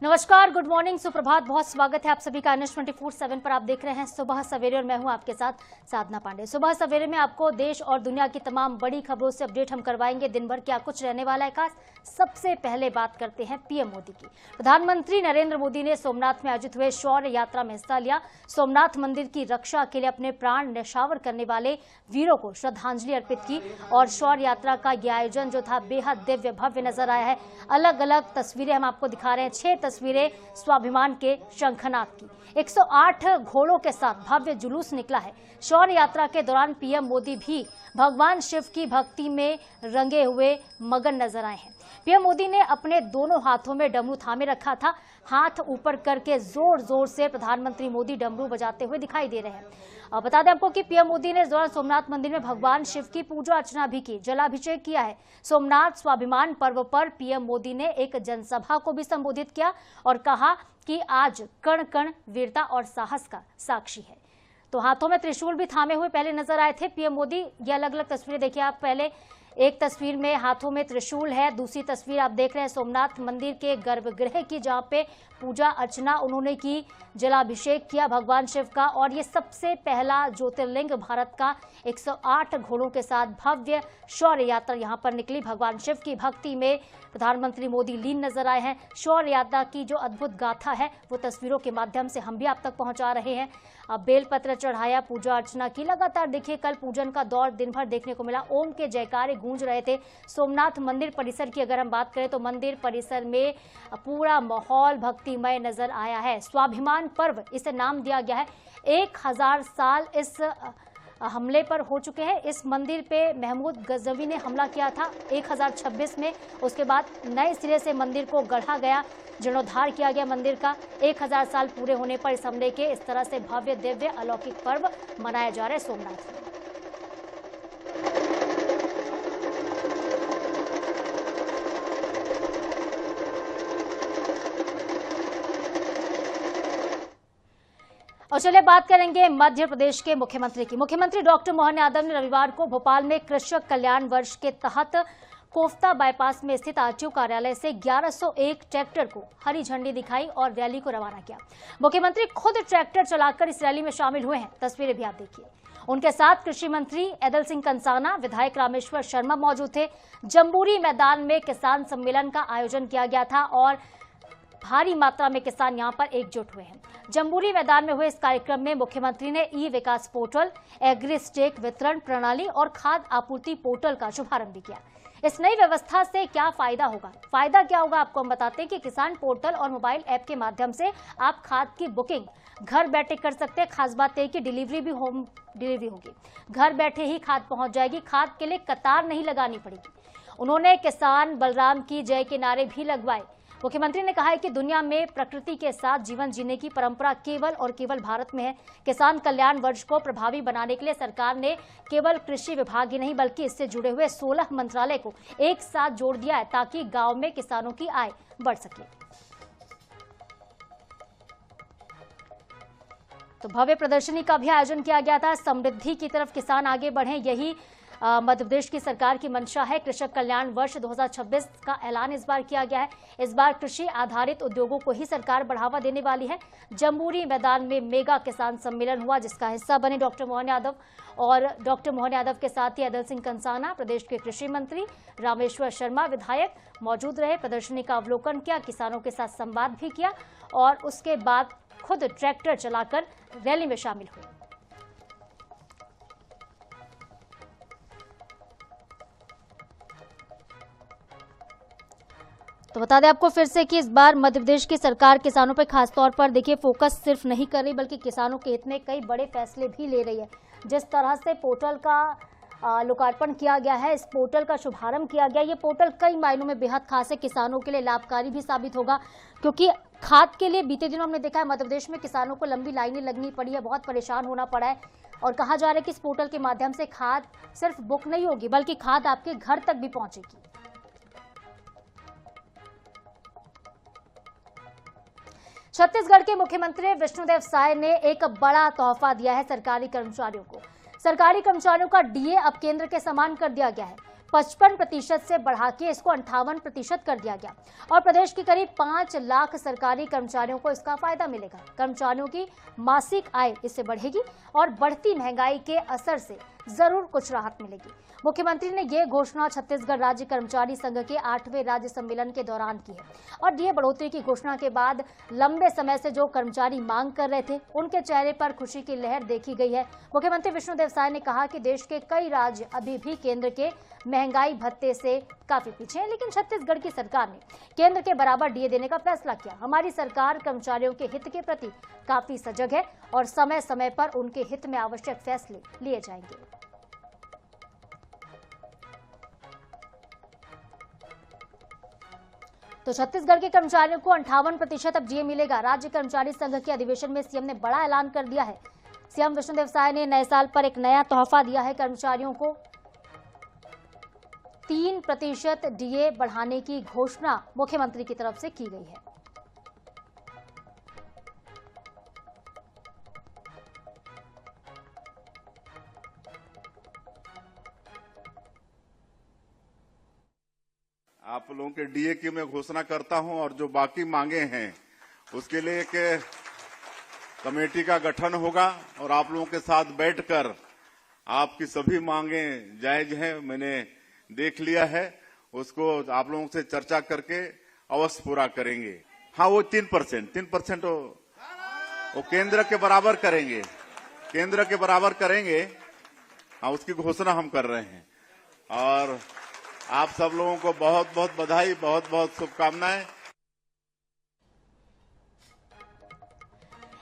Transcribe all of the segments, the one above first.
नमस्कार, good morning, सुप्रभात। बहुत स्वागत है आप सभी का न्यूज़ 24/7 पर। आप देख रहे हैं सुबह सवेरे और मैं हूं आपके साथ साधना पांडे। सुबह सवेरे में आपको देश और दुनिया की तमाम बड़ी खबरों से अपडेट हम करवाएंगे। दिन भर क्या कुछ रहने वाला है खास। सबसे पहले बात करते हैं पीएम मोदी की। प्रधानमंत्री नरेंद्र मोदी ने सोमनाथ में आयोजित हुए शौर्य यात्रा में हिस्सा लिया। सोमनाथ मंदिर की रक्षा के लिए अपने प्राण न्यौछावर करने वाले वीरों को श्रद्धांजलि अर्पित की और शौर्य यात्रा का यह आयोजन जो था बेहद दिव्य भव्य नजर आया है। अलग अलग तस्वीरें हम आपको दिखा रहे हैं। 6 तस्वीरें स्वाभिमान के शंखनाद की। 108 घोड़ों के साथ भव्य जुलूस निकला है। शौर्य यात्रा के दौरान पीएम मोदी भी भगवान शिव की भक्ति में रंगे हुए मगन नजर आए हैं। पीएम मोदी ने अपने दोनों हाथों में डमरू थामे रखा था। हाथ ऊपर करके जोर जोर से प्रधानमंत्री मोदी डमरू बजाते हुए दिखाई दे रहे हैं। बता दें आपको कि पीएम मोदी ने इस दौरान सोमनाथ मंदिर में भगवान शिव की पूजा अर्चना भी की, जलाभिषेक किया है। सोमनाथ स्वाभिमान पर्व पर पीएम मोदी ने एक जनसभा को भी संबोधित किया और कहा कि आज कण कण वीरता और साहस का साक्षी है। तो हाथों में त्रिशूल भी थामे हुए पहले नजर आए थे पीएम मोदी। ये अलग अलग तस्वीरें देखिए आप। पहले एक तस्वीर में हाथों में त्रिशूल है, दूसरी तस्वीर आप देख रहे हैं सोमनाथ मंदिर के गर्भगृह की, जहां पे पूजा अर्चना उन्होंने की, जलाभिषेक किया भगवान शिव का। और ये सबसे पहला ज्योतिर्लिंग भारत का 108 घोड़ों के साथ भव्य शौर्य यात्रा यहां पर निकली। भगवान शिव की भक्ति में प्रधानमंत्री मोदी लीन नजर आए हैं। शौर्य यात्रा की जो अद्भुत गाथा है वो तस्वीरों के माध्यम से हम भी आप तक पहुंचा रहे हैं। बेलपत्र चढ़ाया, पूजा अर्चना की। लगातार देखिए कल पूजन का दौर दिन भर देखने को मिला। ओम के जयकारे गूंज रहे थे। सोमनाथ मंदिर परिसर की अगर हम बात करें तो मंदिर परिसर में पूरा माहौल भक्तिमय नजर आया है। स्वाभिमान पर्व इसे नाम दिया गया है। 1000 साल इस हमले पर हो चुके हैं। इस मंदिर पे महमूद गजनवी ने हमला किया था 1026 में। उसके बाद नए सिरे से मंदिर को गढ़ा गया, जीर्णोद्धार किया गया मंदिर का। 1000 साल पूरे होने पर इस हमले के इस तरह से भव्य दिव्य अलौकिक पर्व मनाया जा रहा है सोमनाथ में। और चलिए बात करेंगे मध्य प्रदेश के मुख्यमंत्री की। मुख्यमंत्री डॉक्टर मोहन यादव ने रविवार को भोपाल में कृषक कल्याण वर्ष के तहत कोफ्ता बाईपास में स्थित आरटीओ कार्यालय से 1101 ट्रैक्टर को हरी झंडी दिखाई और रैली को रवाना किया। मुख्यमंत्री खुद ट्रैक्टर चलाकर इस रैली में शामिल हुए हैं। तस्वीरें भी आप देखिए। उनके साथ कृषि मंत्री ऐदल सिंह कंसाना, विधायक रामेश्वर शर्मा मौजूद थे। जम्बूरी मैदान में किसान सम्मेलन का आयोजन किया गया था और भारी मात्रा में किसान यहां पर एकजुट हुए हैं। जम्बूरी मैदान में हुए इस कार्यक्रम में मुख्यमंत्री ने ई विकास पोर्टल, एग्री स्टेक वितरण प्रणाली और खाद आपूर्ति पोर्टल का शुभारंभ भी किया। इस नई व्यवस्था से क्या फायदा होगा? फायदा क्या होगा आपको हम बताते हैं कि किसान पोर्टल और मोबाइल ऐप के माध्यम से आप खाद की बुकिंग घर बैठे कर सकते हैं। खास बात है कि डिलीवरी भी होम डिलीवरी होगी। घर बैठे ही खाद पहुंच जाएगी। खाद के लिए कतार नहीं लगानी पड़ेगी। उन्होंने किसान बलराम की जय के नारे भी लगवाए। मुख्यमंत्री ने कहा है कि दुनिया में प्रकृति के साथ जीवन जीने की परंपरा केवल और केवल भारत में है। किसान कल्याण वर्ष को प्रभावी बनाने के लिए सरकार ने केवल कृषि विभाग ही नहीं बल्कि इससे जुड़े हुए 16 मंत्रालय को एक साथ जोड़ दिया है ताकि गांव में किसानों की आय बढ़ सके। तो भव्य प्रदर्शनी का भी आयोजन किया गया था। समृद्धि की तरफ किसान आगे बढ़े, यही मध्य प्रदेश की सरकार की मंशा है। कृषक कल्याण वर्ष 2026 का ऐलान इस बार किया गया है। इस बार कृषि आधारित उद्योगों को ही सरकार बढ़ावा देने वाली है। जम्बूरी मैदान में मेगा किसान सम्मेलन हुआ जिसका हिस्सा बने डॉक्टर मोहन यादव और डॉक्टर मोहन यादव के साथ ही ऐदल सिंह कंसाना, प्रदेश के कृषि मंत्री रामेश्वर शर्मा विधायक मौजूद रहे। प्रदर्शनी का अवलोकन किया, किसानों के साथ संवाद भी किया और उसके बाद खुद ट्रैक्टर चलाकर रैली में शामिल हुए। तो बता दें आपको फिर से कि इस बार मध्य प्रदेश की सरकार किसानों पर खासतौर पर देखिए फोकस सिर्फ नहीं कर रही बल्कि किसानों के हित में कई बड़े फैसले भी ले रही है। जिस तरह से पोर्टल का लोकार्पण किया गया है, इस पोर्टल का शुभारंभ किया गया, ये पोर्टल कई मायनों में बेहद खास है। किसानों के लिए लाभकारी भी साबित होगा क्योंकि खाद के लिए बीते दिनों हमने देखा है मध्य प्रदेश में किसानों को लंबी लाइनें लगनी पड़ी है, बहुत परेशान होना पड़ा है। और कहा जा रहा है कि इस पोर्टल के माध्यम से खाद सिर्फ बुक नहीं होगी बल्कि खाद आपके घर तक भी पहुंचेगी। छत्तीसगढ़ के मुख्यमंत्री विष्णुदेव साय ने एक बड़ा तोहफा दिया है सरकारी कर्मचारियों को। सरकारी कर्मचारियों का डीए अब केंद्र के समान कर दिया गया है। 55% से बढ़ा के इसको 58% कर दिया गया और प्रदेश के करीब 5 लाख सरकारी कर्मचारियों को इसका फायदा मिलेगा। कर्मचारियों की मासिक आय इससे बढ़ेगी और बढ़ती महंगाई के असर से जरूर कुछ राहत मिलेगी। मुख्यमंत्री ने यह घोषणा छत्तीसगढ़ राज्य कर्मचारी संघ के 8वें राज्य सम्मेलन के दौरान की है और डीए बढ़ोतरी की घोषणा के बाद लंबे समय से जो कर्मचारी मांग कर रहे थे उनके चेहरे पर खुशी की लहर देखी गई है। मुख्यमंत्री विष्णुदेव साय ने कहा कि देश के कई राज्य अभी भी केंद्र के महंगाई भत्ते से काफी पीछे हैं, लेकिन छत्तीसगढ़ की सरकार ने केंद्र के बराबर डीए देने का फैसला किया। हमारी सरकार कर्मचारियों के हित के प्रति काफी सजग है और समय समय पर उनके हित में आवश्यक फैसले लिए जाएंगे। तो छत्तीसगढ़ के कर्मचारियों को 58% अब डीए मिलेगा। राज्य कर्मचारी संघ के अधिवेशन में सीएम ने बड़ा ऐलान कर दिया है। सीएम विष्णुदेव साय ने नए साल पर एक नया तोहफा दिया है। कर्मचारियों को 3% डीए बढ़ाने की घोषणा मुख्यमंत्री की तरफ से की गई है। आप लोगों के डीए की मैं घोषणा करता हूं और जो बाकी मांगे हैं उसके लिए एक कमेटी का गठन होगा और आप लोगों के साथ बैठकर आपकी सभी मांगे जायज हैं, मैंने देख लिया है, उसको आप लोगों से चर्चा करके अवश्य पूरा करेंगे। हाँ, वो 3% वो केंद्र के बराबर करेंगे, केंद्र के बराबर करेंगे। हाँ, उसकी घोषणा हम कर रहे हैं और आप सब लोगों को बहुत बहुत बधाई, बहुत बहुत शुभकामनाएं।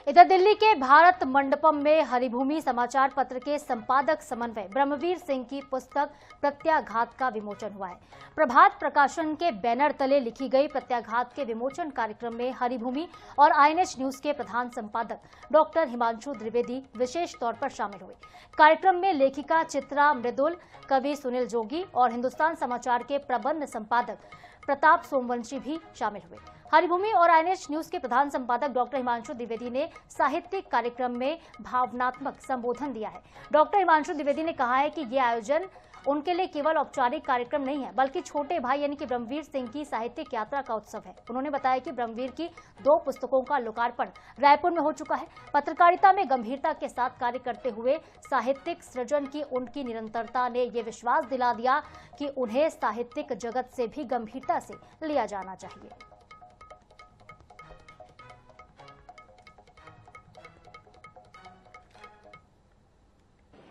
इधर दिल्ली के भारत मंडपम में हरिभूमि समाचार पत्र के संपादक समन्वय ब्रह्मवीर सिंह की पुस्तक प्रत्याघात का विमोचन हुआ है। प्रभात प्रकाशन के बैनर तले लिखी गई प्रत्याघात के विमोचन कार्यक्रम में हरिभूमि और आईएनएच न्यूज के प्रधान संपादक डॉक्टर हिमांशु द्विवेदी विशेष तौर पर शामिल हुए। कार्यक्रम में लेखिका चित्रा मृदुल, कवि सुनील जोगी और हिंदुस्तान समाचार के प्रबंध संपादक प्रताप सोमवंशी भी शामिल हुए। हरिभूमि और आईएनएच न्यूज के प्रधान संपादक डॉक्टर हिमांशु द्विवेदी ने साहित्यिक कार्यक्रम में भावनात्मक संबोधन दिया है। डॉक्टर हिमांशु द्विवेदी ने कहा है कि यह आयोजन उनके लिए केवल औपचारिक कार्यक्रम नहीं है, बल्कि छोटे भाई यानी कि ब्रह्मवीर सिंह की साहित्यिक यात्रा का उत्सव है। उन्होंने बताया कि ब्रह्मवीर की 2 पुस्तकों का लोकार्पण रायपुर में हो चुका है। पत्रकारिता में गंभीरता के साथ कार्य करते हुए साहित्यिक सृजन की उनकी निरंतरता ने यह विश्वास दिला दिया कि उन्हें साहित्यिक जगत से भी गंभीरता से लिया जाना चाहिए।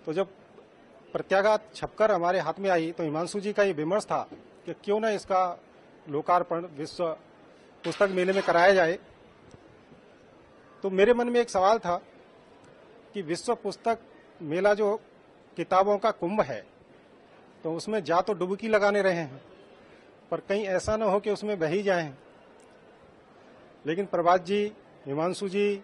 तो जब प्रत्याघात छपकर हमारे हाथ में आई तो हिमांशु जी का ये विमर्श था कि क्यों न इसका लोकार्पण विश्व पुस्तक मेले में कराया जाए। तो मेरे मन में एक सवाल था कि विश्व पुस्तक मेला जो किताबों का कुंभ है, तो उसमें जा तो डुबकी लगाने रहे हैं, पर कहीं ऐसा न हो कि उसमें बह ही जाएं। लेकिन प्रभात जी, हिमांशु जी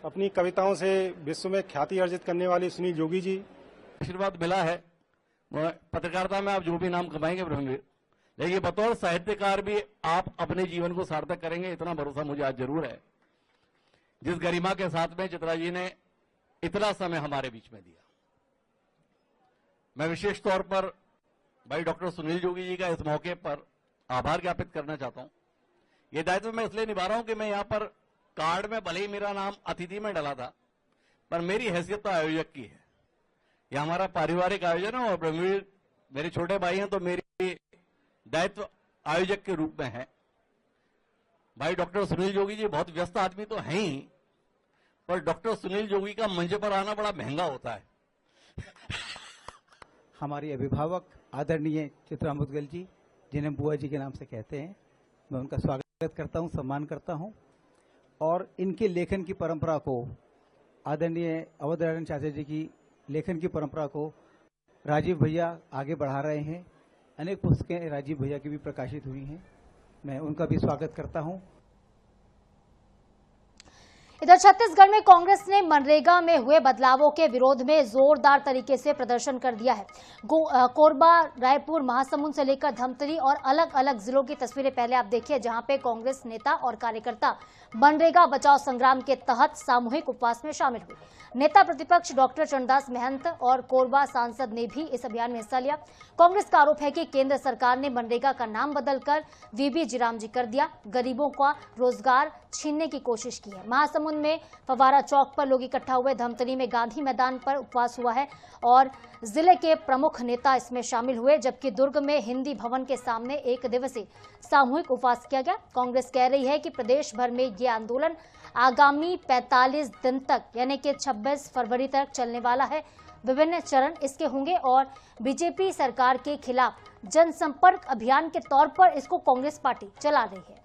अपनी कविताओं से विश्व में ख्याति अर्जित करने वाली सुनील जोगी जी, आशीर्वाद मिला है। पत्रकारिता में आप जो भी नाम कमाएंगे ब्रह्मवीर, लेकिन बतौर साहित्यकार भी आप अपने जीवन को सार्थक करेंगे, इतना भरोसा मुझे आज जरूर है। जिस गरिमा के साथ में चित्रा जी ने इतना समय हमारे बीच में दिया, मैं विशेष तौर पर भाई डॉक्टर सुनील जोगी जी का इस मौके पर आभार ज्ञापित करना चाहता हूं। ये दायित्व मैं इसलिए निभा रहा हूं कि मैं यहां पर कार्ड में भले ही मेरा नाम अतिथि में डला था, पर मेरी हैसियत तो आयोजक की है। यह हमारा पारिवारिक आयोजन है और ब्रह्मवीर मेरे छोटे भाई हैं, तो मेरी दायित्व आयोजक के रूप में है। भाई डॉक्टर सुनील जोगी जी बहुत व्यस्त आदमी तो हैं ही, पर डॉक्टर सुनील जोगी का मंच पर आना बड़ा महंगा होता है। हमारी अभिभावक आदरणीय चित्रा मुदगल जी, जिन्हें बुआ जी के नाम से कहते हैं, मैं उनका स्वागत करता हूं, सम्मान करता हूं और इनके लेखन की परंपरा को, आदरणीय अवध नारायण चाचा जी की लेखन की परंपरा को राजीव भैया आगे बढ़ा रहे हैं। अनेक पुस्तकें राजीव भैया की भी प्रकाशित हुई हैं, मैं उनका भी स्वागत करता हूं। इधर छत्तीसगढ़ में कांग्रेस ने मनरेगा में हुए बदलावों के विरोध में जोरदार तरीके से प्रदर्शन कर दिया है। कोरबा, रायपुर, महासमुंद से लेकर धमतरी और अलग अलग जिलों की तस्वीरें पहले आप देखिए, जहां पे कांग्रेस नेता और कार्यकर्ता मनरेगा बचाओ संग्राम के तहत सामूहिक उपवास में शामिल हुए। नेता प्रतिपक्ष डॉक्टर चरणदास महंत और कोरबा सांसद ने भी इस अभियान में हिस्सा लिया। कांग्रेस का आरोप है कि केंद्र सरकार ने मनरेगा का नाम बदलकर वीबी जीरामजी कर दिया, गरीबों का रोजगार छीनने की कोशिश की है। महासमुंद में फवारा चौक पर लोग इकट्ठा हुए, धमतरी में गांधी मैदान पर उपवास हुआ है और जिले के प्रमुख नेता इसमें शामिल हुए, जबकि दुर्ग में हिंदी भवन के सामने एक दिवसीय सामूहिक उपवास किया गया। कांग्रेस कह रही है कि प्रदेश भर में ये आंदोलन आगामी 45 दिन तक यानी कि 26 फरवरी तक चलने वाला है। विभिन्न चरण इसके होंगे और बीजेपी सरकार के खिलाफ जनसंपर्क अभियान के तौर पर इसको कांग्रेस पार्टी चला रही है।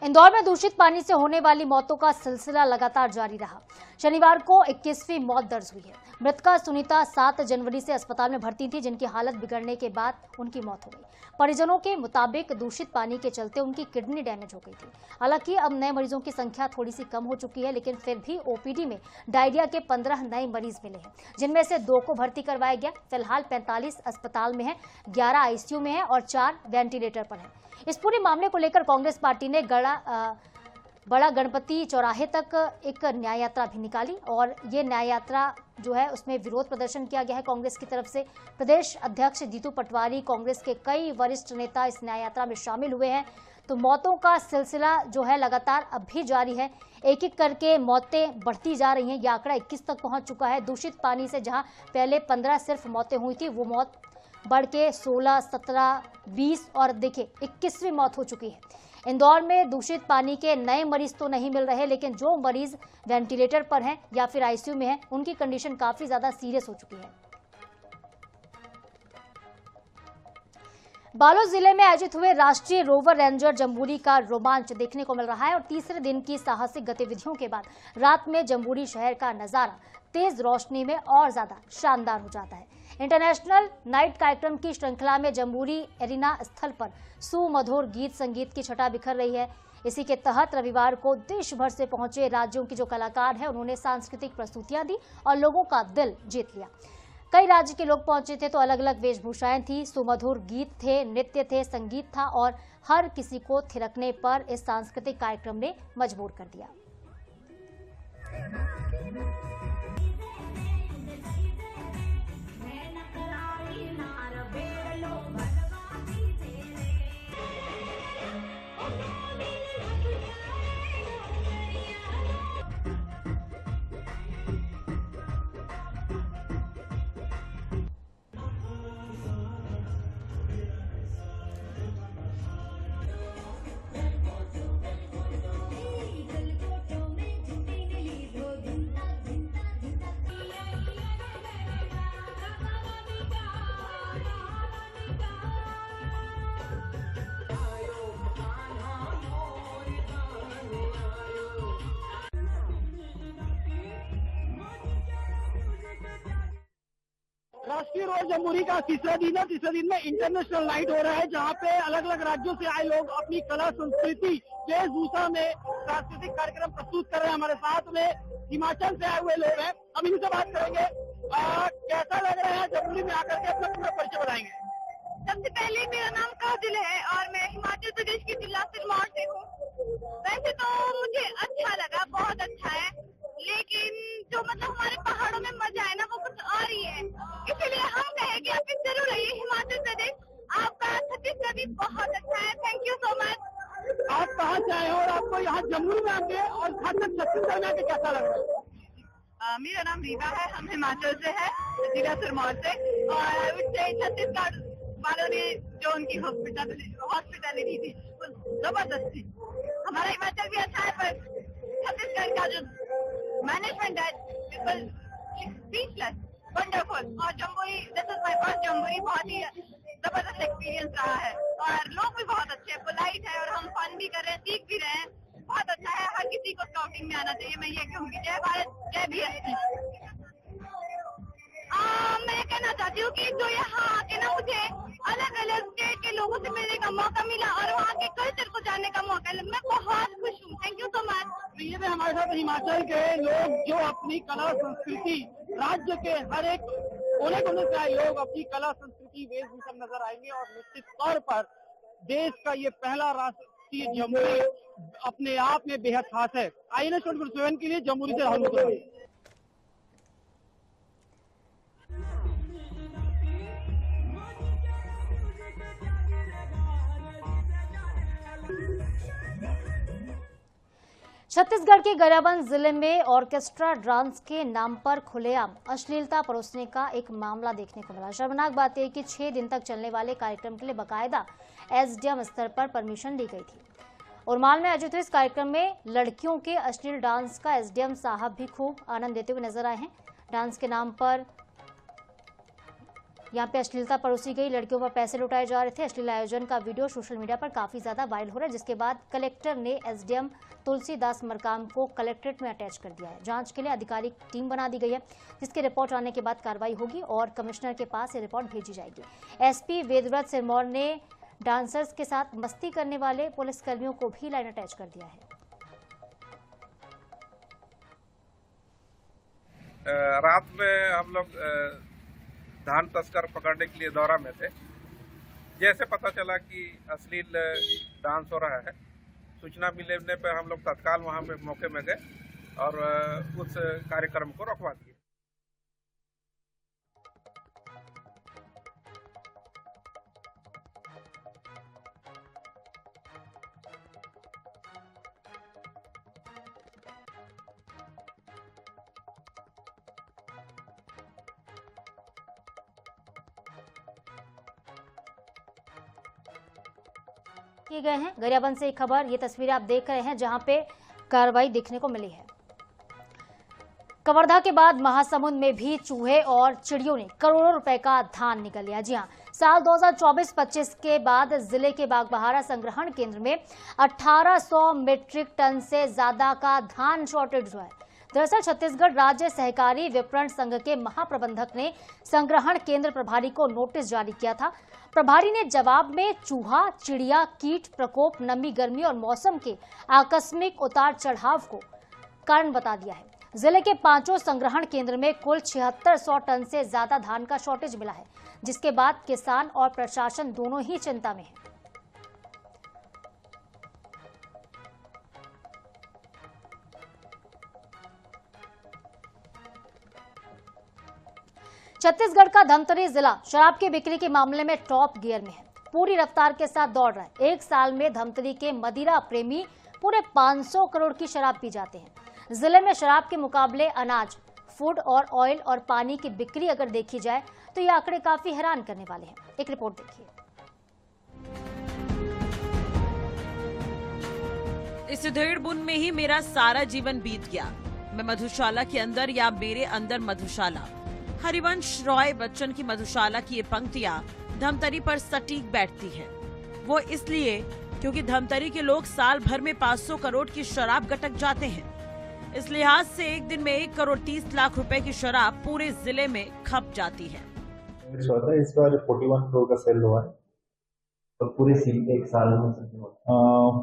इंदौर में दूषित पानी से होने वाली मौतों का सिलसिला लगातार जारी रहा। शनिवार को 21वीं मौत दर्ज हुई है। मृतका सुनीता 7 जनवरी से अस्पताल में भर्ती थी, जिनकी हालत बिगड़ने के बाद उनकी मौत हो गई। परिजनों के मुताबिक दूषित पानी के चलते उनकी किडनी डैमेज हो गई थी। हालांकि अब नए मरीजों की संख्या थोड़ी सी कम हो चुकी है, लेकिन फिर भी ओपीडी में डायरिया के 15 नए मरीज मिले हैं, जिनमें से 2 को भर्ती करवाया गया। फिलहाल 45 अस्पताल में है, 11 आईसीयू में है और 4 वेंटिलेटर पर है। इस पूरे मामले को लेकर कांग्रेस पार्टी ने बड़ा गणपति चौराहे तक एक न्याय यात्रा भी निकाली और ये न्याय यात्रा जो है उसमें विरोध प्रदर्शन किया गया है कांग्रेस की तरफ से। प्रदेश अध्यक्ष जीतू पटवारी, कांग्रेस के कई वरिष्ठ नेता इस न्याय यात्रा में शामिल हुए हैं। तो मौतों का सिलसिला जो है लगातार अब भी जारी है, एक एक करके मौतें बढ़ती जा रही हैं। यह आंकड़ा 21 तक पहुंच चुका है। दूषित पानी से जहां पहले 15 सिर्फ मौतें हुई थी, वो मौत बढ़ के 16, 17, 20 और देखिए 21वीं मौत हो चुकी है। इंदौर में दूषित पानी के नए मरीज तो नहीं मिल रहे, लेकिन जो मरीज वेंटिलेटर पर हैं या फिर आईसीयू में हैं, उनकी कंडीशन काफी ज्यादा सीरियस हो चुकी है। बालोद जिले में आयोजित हुए राष्ट्रीय रोवर रेंजर जम्बूरी का रोमांच देखने को मिल रहा है और तीसरे दिन की साहसिक गतिविधियों के बाद रात में जम्बूरी शहर का नजारा तेज रोशनी में और ज्यादा शानदार हो जाता है। इंटरनेशनल नाइट कार्यक्रम की श्रृंखला में जम्बूरी एरिना स्थल पर सुमधुर गीत संगीत की छटा बिखर रही है। इसी के तहत रविवार को देश भर से पहुंचे राज्यों के जो कलाकार हैं, उन्होंने सांस्कृतिक प्रस्तुतियां दी और लोगों का दिल जीत लिया। कई राज्य के लोग पहुंचे थे तो अलग अलग वेशभूषाएं थी, सुमधुर गीत थे, नृत्य थे, संगीत था और हर किसी को थिरकने पर इस सांस्कृतिक कार्यक्रम ने मजबूर कर दिया। राष्ट्रीय रोड जम्बूरी का तीसरा दिन है। तीसरे दिन में इंटरनेशनल नाइट हो रहा है, जहाँ पे अलग अलग राज्यों से आए लोग अपनी कला संस्कृति वेशभूषा में सांस्कृतिक कार्यक्रम प्रस्तुत कर रहे हैं। हमारे साथ में हिमाचल से आए हुए लोग हैं, हम इनसे बात करेंगे। कैसा लग रहा है जम्बूरी में आकर के, अपना पूरा परिचय बताएंगे। सबसे पहले मेरा नाम काजल है और मैं हिमाचल प्रदेश के जिला सिरमौर से हूँ। वैसे तो मुझे अच्छा लगा, बहुत अच्छा है, लेकिन जो मतलब हमारे पहाड़ों में मजा है ना, वो कुछ और ही है। इसीलिए हम कहें कि आप जरूर आइए हिमाचल प्रदेश, आपका छत्तीसगढ़ भी बहुत अच्छा है। Thank you so much. आप कहाँ से आए हो और आपको यहाँ जम्मू में आके और खासकर छत्तीसगढ़ में आके कैसा लग रहा है? मेरा नाम रीवा है, हम हिमाचल से है, जिला सिरमौर से। और छत्तीसगढ़ वालों ने जो उनकी हॉस्पिटलिटी थी वो जबरदस्त थी। हमारा हिमाचल भी अच्छा है, पर छत्तीसगढ़ का जो मैनेजमेंट है बिल्कुल स्पीचलेस, वंडरफुल। और jamboree, this is my first jamboree, बहुत ही जबरदस्त एक्सपीरियंस रहा है और लोग भी बहुत अच्छे हैं, पोलाइट है और हम फन भी कर रहे हैं, सीख भी रहे हैं। बहुत अच्छा है, हर किसी को स्काउटिंग में आना चाहिए। मैं ये कहूँगी जय भारत, जय BSP। मैं कहना चाहती हूँ कि जो यहाँ आके ना मुझे अलग अलग स्टेट के लोगों से मिलने का मौका मिला और वहाँ के कल्चर को जानने का मौका मिला। मैं बहुत खुश हूँ। Thank you so much. ये भी हमारे साथ हिमाचल के लोग जो अपनी कला संस्कृति राज्य के हर एक कोने कोने से आए लोग अपनी कला संस्कृति वेशभूषा नजर आएंगे और निश्चित तौर पर देश का ये पहला राष्ट्रीय जमुरी अपने आप में बेहद खास है। INS 24/7 के लिए जमुरी से राहुल मुखर्जी। छत्तीसगढ़ के गरियाबंद जिले में ऑर्केस्ट्रा डांस के नाम पर खुलेआम अश्लीलता परोसने का एक मामला देखने को मिला। शर्मनाक बात यह कि 6 दिन तक चलने वाले कार्यक्रम के लिए बकायदा SDM स्तर पर परमिशन ली गई थी। उरमाल में आयोजित हुए इस कार्यक्रम में लड़कियों के अश्लील डांस का SDM साहब भी खूब आनंद लेते हुए नजर आए हैं। डांस के नाम पर यहाँ पे अश्लीलता परोसी गई, लड़कियों पर पैसे लुटाए जा रहे थे। अश्लील आयोजन का वीडियो सोशल मीडिया पर काफी ज्यादा वायरल हो रहा है, जिसके बाद कलेक्टर ने SDM तुलसीदास मरकाम को कलेक्ट्रेट में अटैच कर दिया है। जांच के लिए आधिकारिक टीम बना दी गई है, जिसकी रिपोर्ट आने के बाद कार्रवाई होगी और कमिश्नर के पास ये रिपोर्ट भेजी जाएगी। SP वेदव्रत सिरमौर ने डांसर्स के साथ मस्ती करने वाले पुलिसकर्मियों को भी लाइन अटैच कर दिया है। रात में हम लोग धान तस्कर पकड़ने के लिए दौरा में थे। जैसे पता चला कि अश्लील डांस हो रहा है, सूचना मिलने पर हम लोग तत्काल वहां पे मौके में गए और उस कार्यक्रम को रोकवा दिए। किए गए हैं। गरियाबंद से एक खबर, ये तस्वीरें आप देख रहे हैं जहां पे कार्रवाई देखने को मिली है। कवर्धा के बाद महासमुंद में भी चूहे और चिड़ियों ने करोड़ों रुपए का धान निकल लिया। जी हां, साल 2024-25 के बाद जिले के बागबहारा संग्रहण केंद्र में 1800 मीट्रिक टन से ज्यादा का धान शॉर्टेज हुआ है। दरअसल छत्तीसगढ़ राज्य सहकारी विपणन संघ के महाप्रबंधक ने संग्रहण केंद्र प्रभारी को नोटिस जारी किया था। प्रभारी ने जवाब में चूहा, चिड़िया, कीट प्रकोप, नमी, गर्मी और मौसम के आकस्मिक उतार चढ़ाव को कारण बता दिया है। जिले के 5 संग्रहण केंद्र में कुल 7600 टन से ज्यादा धान का शॉर्टेज मिला है, जिसके बाद किसान और प्रशासन दोनों ही चिंता में है। छत्तीसगढ़ का धमतरी जिला शराब की बिक्री के मामले में टॉप गियर में है, पूरी रफ्तार के साथ दौड़ रहा है। एक साल में धमतरी के मदिरा प्रेमी पूरे 500 करोड़ की शराब पी जाते हैं। जिले में शराब के मुकाबले अनाज, फूड और ऑयल और पानी की बिक्री अगर देखी जाए तो ये आंकड़े काफी हैरान करने वाले हैं। एक रिपोर्ट देखिए। इस 1.5 बूंद में ही मेरा सारा जीवन बीत गया। मैं मधुशाला के अंदर या मेरे अंदर मधुशाला। हरिवंश रॉय बच्चन की मधुशाला की ये पंक्तियां धमतरी पर सटीक बैठती हैं। वो इसलिए क्योंकि धमतरी के लोग साल भर में 500 करोड़ की शराब गटक जाते हैं। इस लिहाज से एक दिन में 1 करोड़ 30 लाख रुपए की शराब पूरे जिले में खप जाती है। इस बार 41 करोड़ का सेल हुआ है और पूरे एक साल में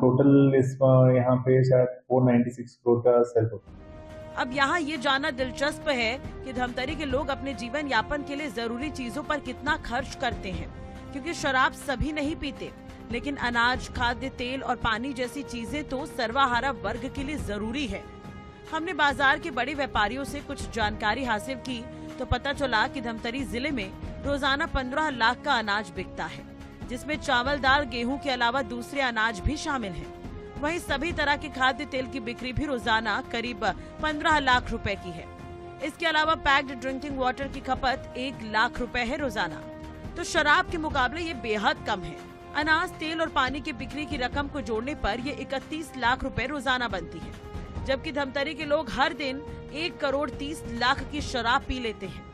टोटल इस यहाँ पे शायद 496 करोड़ का सेल होता है। अब यहाँ ये जानना दिलचस्प है कि धमतरी के लोग अपने जीवन यापन के लिए जरूरी चीजों पर कितना खर्च करते हैं, क्योंकि शराब सभी नहीं पीते, लेकिन अनाज, खाद्य तेल और पानी जैसी चीजें तो सर्वहारा वर्ग के लिए जरूरी है। हमने बाजार के बड़े व्यापारियों से कुछ जानकारी हासिल की तो पता चला कि धमतरी जिले में रोजाना 15 लाख का अनाज बिकता है, जिसमें चावल, दाल, गेहूं के अलावा दूसरे अनाज भी शामिल हैं। वहीं सभी तरह के खाद्य तेल की बिक्री भी रोजाना करीब 15 लाख रुपए की है। इसके अलावा पैक्ड ड्रिंकिंग वाटर की खपत 1 लाख रुपए है रोजाना। तो शराब के मुकाबले ये बेहद कम है। अनाज, तेल और पानी की बिक्री की रकम को जोड़ने पर ये 31 लाख रुपए रोजाना बनती है, जबकि धमतरी के लोग हर दिन 1 करोड़ 30 लाख की शराब पी लेते हैं।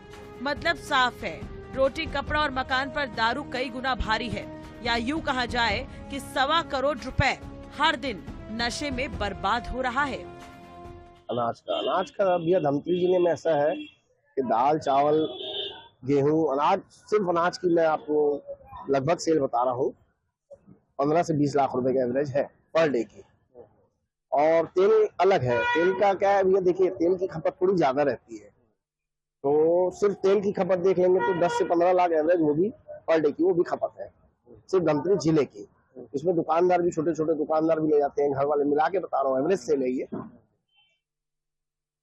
मतलब साफ है, रोटी, कपड़ा और मकान पर दारू कई गुना भारी है, या यूं कहा जाए कि 1.25 करोड़ रुपए हर दिन नशे में बर्बाद हो रहा है। अनाज का भैया धमतरी जिले में ऐसा है कि दाल, चावल गेहूं, अनाज, सिर्फ अनाज की मैं आपको लगभग सेल बता रहा हूँ 15 से 20 लाख रुपए का एवरेज है पर डे की। और तेल अलग है, तेल का क्या है भैया, देखिए तेल की खपत थोड़ी ज्यादा रहती है, तो सिर्फ तेल की खपत देख लेंगे तो 10 से 15 लाख एवरेज वो भी पर डे की वो भी खपत है सिर्फ धमतरी जिले की। इसमें दुकानदार भी, छोटे छोटे दुकानदार भी ले जाते हैं, घर वाले मिला के बता रहा हूँ, एवरेज सेल है ये।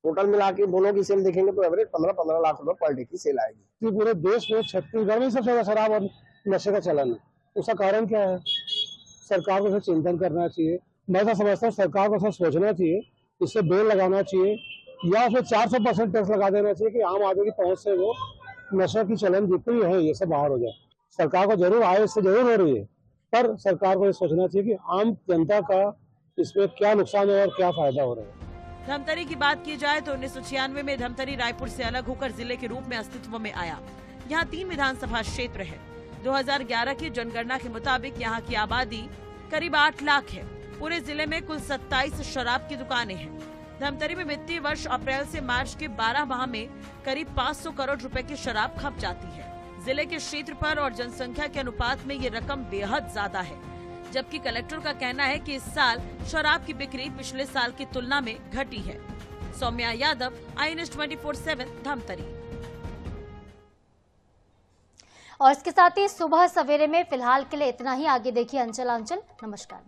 टोटल मिला के दोनों की सेल देखेंगे तो एवरेज 15-15 लाख रुपए पर डे की सेल आएगी। पूरे देश में छत्तीसगढ़ में सबसे ज्यादा शराब और नशे का चलन है, उसका कारण क्या है? सरकार को चिंतन करना चाहिए। मैं तो समझता हूँ सरकार को सोचना चाहिए, इससे बैन लगाना चाहिए या फिर 400% टैक्स लगा देना चाहिए कि आम आदमी की पहुंच से वो नशे की चलन जितनी है ये सब बाहर हो जाए। सरकार को जरूर आय इससे जरूर हो रही है, पर सरकार को ये सोचना चाहिए कि आम जनता का इसमें क्या नुकसान है और क्या फायदा हो रहा है। धमतरी की बात की जाए तो 1996 में धमतरी रायपुर से अलग होकर जिले के रूप में अस्तित्व में आया। यहाँ 3 विधानसभा क्षेत्र है। 2011 की जनगणना के मुताबिक यहाँ की आबादी करीब 8 लाख है। पूरे जिले में कुल 27 शराब की दुकानें हैं। धमतरी में वित्तीय वर्ष अप्रैल से मार्च के 12 माह में करीब 500 करोड़ रुपए की शराब खप जाती है। जिले के क्षेत्रफल और जनसंख्या के अनुपात में ये रकम बेहद ज्यादा है, जबकि कलेक्टर का कहना है कि इस साल शराब की बिक्री पिछले साल की तुलना में घटी है। सौम्या यादव, INS 24/7 धमतरी। और इसके साथ ही सुबह सवेरे में फिलहाल के लिए इतना ही। आगे देखिए अंचल। नमस्कार।